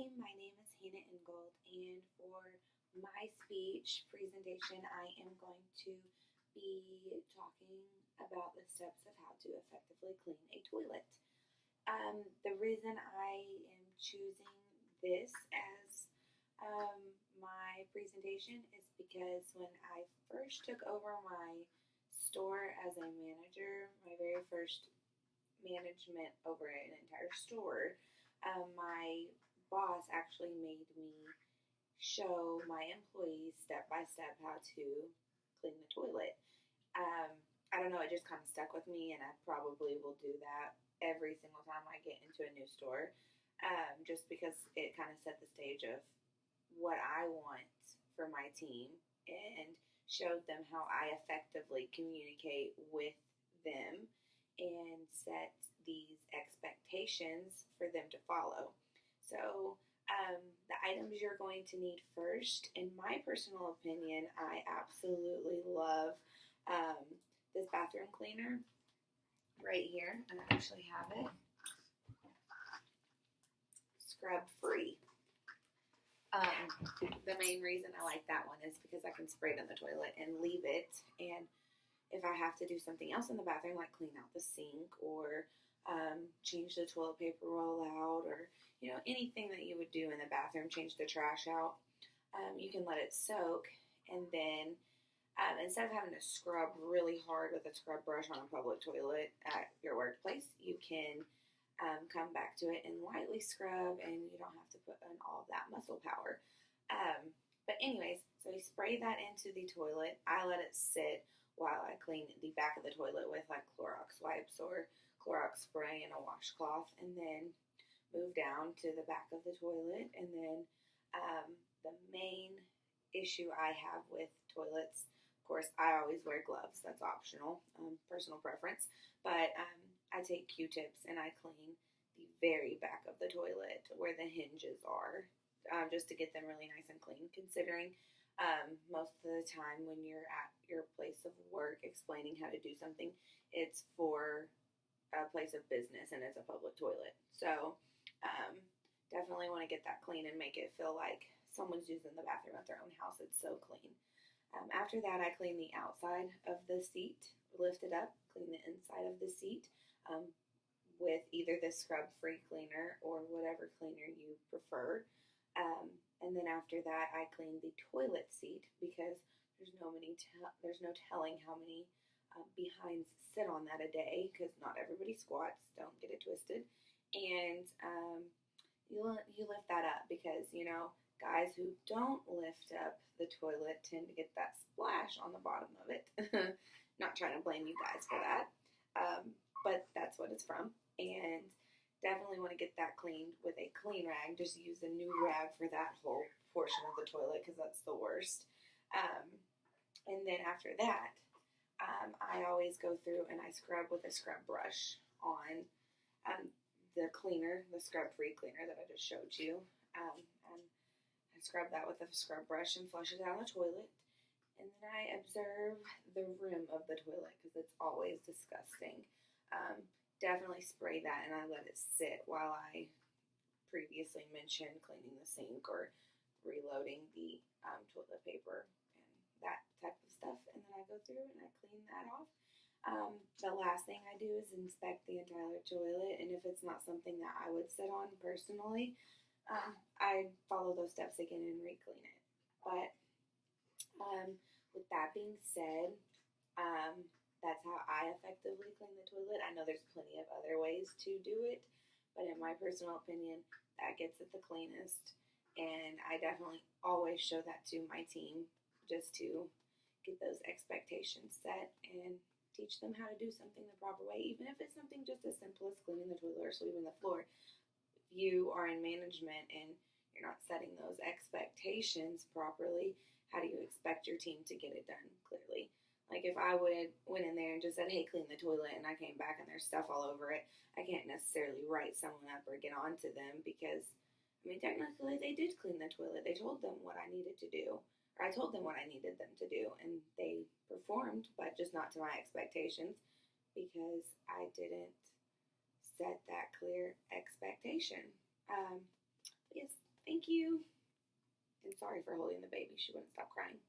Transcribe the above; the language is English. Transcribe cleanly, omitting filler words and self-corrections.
Hi, my name is Hannah Ingold, and for my speech presentation, I am going to be talking about the steps of how to effectively clean a toilet. The reason I am choosing this as my presentation is because when I first took over my store as a manager, my very first management over an entire store, my boss actually made me show my employees step by step how to clean the toilet. Um, I don't know, it just kind of stuck with me, and I probably will do that every single time I get into a new store, just because it kind of set the stage of what I want for my team and showed them how I effectively communicate with them and set these expectations for them to follow. So, the items you're going to need first, in my personal opinion, I absolutely love um, this bathroom cleaner right here. And I actually have it scrub free. The main reason I like that one is because I can spray it in the toilet and leave it, and if I have to do something else in the bathroom, like clean out the sink or change the toilet paper roll out, or anything that you would do in the bathroom, change the trash out, you can let it soak, and then instead of having to scrub really hard with a scrub brush on a public toilet at your workplace, you can come back to it and lightly scrub, and you don't have to put in all of that muscle power. But anyways, so you spray that into the toilet. I let it sit while I clean the back of the toilet with like Clorox wipes or Clorox spray and a washcloth, and then move down to the back of the toilet. And then the main issue I have with toilets, of course, I always wear gloves. That's optional, personal preference. But I take Q-tips and I clean the very back of the toilet where the hinges are, just to get them really nice and clean, considering most of the time when you're at your place of work explaining how to do something, it's for a place of business and it's a public toilet. So definitely want to get that clean and make it feel like someone's using the bathroom at their own house. It's so clean. After that, I clean the outside of the seat, lift it up, clean the inside of the seat with either the scrub-free cleaner or whatever cleaner you prefer. And then after that, I clean the toilet seat because there's no telling how many behinds sit on that a day, because not everybody squats. Don't get it twisted. And you lift that up because guys who don't lift up the toilet tend to get that splash on the bottom of it. Not trying to blame you guys for that, but that's what it's from. And definitely want to get that cleaned with a clean rag. Just use a new rag for that whole portion of the toilet because that's the worst. And then after that, I always go through and I scrub with a scrub brush on the cleaner, the scrub-free cleaner that I just showed you. And I scrub that with a scrub brush and flush it down the toilet. And then I observe the rim of the toilet because it's always disgusting. Definitely spray that and I let it sit while I previously mentioned cleaning the sink or reloading the toilet paper and that type of stuff. And then I go through and I clean that off. The last thing I do is inspect the entire toilet, and if it's not something that I would sit on personally, I follow those steps again and re-clean it. But with that being said, that's how I effectively clean the toilet. I know there's plenty of other ways to do it, but in my personal opinion, that gets it the cleanest. And I definitely always show that to my team just to get those expectations set and teach them how to do something the proper way, even if it's something just as simple as cleaning the toilet or sweeping the floor. If you are in management and you're not setting those expectations properly, how do you expect your team to get it done clearly? Like if I went in there and just said, hey, clean the toilet, and I came back and there's stuff all over it, I can't necessarily write someone up or get on to them because, technically they did clean the toilet. They told them what I needed to do, or I told them what I needed them to do, and they performed, but just not to my expectations because I didn't set that clear expectation. Yes, Thank you. And sorry for holding the baby. She wouldn't stop crying.